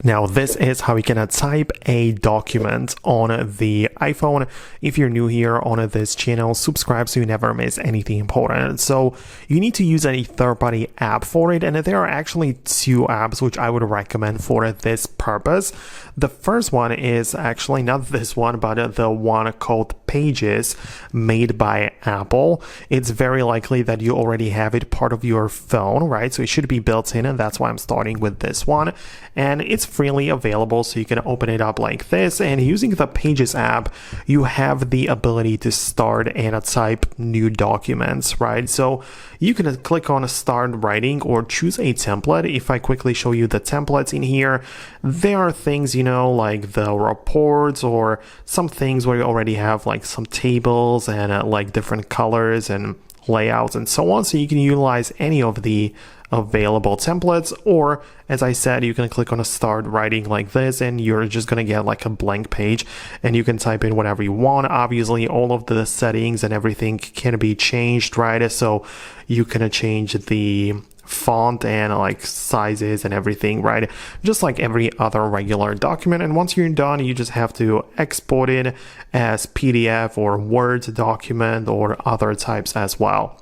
Now, this is how you can type a document on the iPhone. If you're new here on this channel, subscribe so you never miss anything important. So you need to use a third-party app for it, and there are actually two apps which I would recommend for this purpose. The first one is actually not this one, but the one called Pages, made by Apple. It's very likely that you already have it part of your phone, right? So it should be built in, and that's why I'm starting with this one. And it's freely available, so you can open it up like this, and using the Pages app you have the ability to start and type new documents, right? So you can click on start writing or choose a template. If I quickly show you the templates in here, there are things, you know, like the reports or some things where you already have like some tables and like different colors and layouts and so on. So you can utilize any of the available templates, or as I said, you can click on a start writing like this and you're just gonna get like a blank page and you can type in whatever you want. Obviously all of the settings and everything can be changed, right? So you can change the font and like sizes and everything, right? Just like every other regular document. And once you're done, you just have to export it as PDF or Word document or other types as well.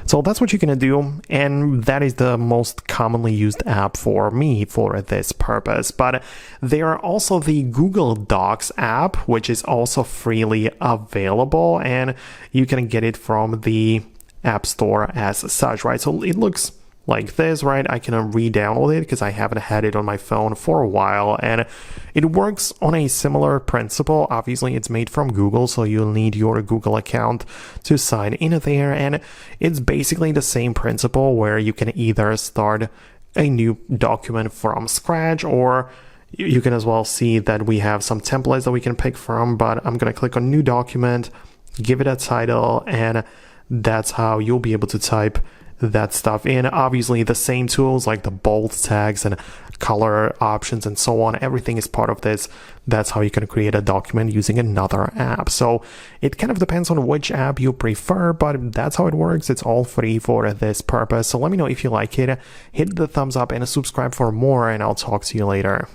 So that's what you're gonna do, and that is the most commonly used app for me for this purpose. But there are also the Google Docs app, which is also freely available, and you can get it from the App Store as such, right? So it looks like this, right? I can re-download it because I haven't had it on my phone for a while, and it works on a similar principle. Obviously it's made from Google, so you'll need your Google account to sign in there, and it's basically the same principle where you can either start a new document from scratch, or you can as well see that we have some templates that we can pick from. But I'm going to click on new document, give it a title, and that's how you'll be able to type that stuff in. Obviously the same tools like the bold tags and color options and so on, everything is part of this. That's how you can create a document using another app. So it kind of depends on which app you prefer, but that's how it works. It's all free for this purpose. So let me know if you like it, hit the thumbs up and subscribe for more, and I'll talk to you later.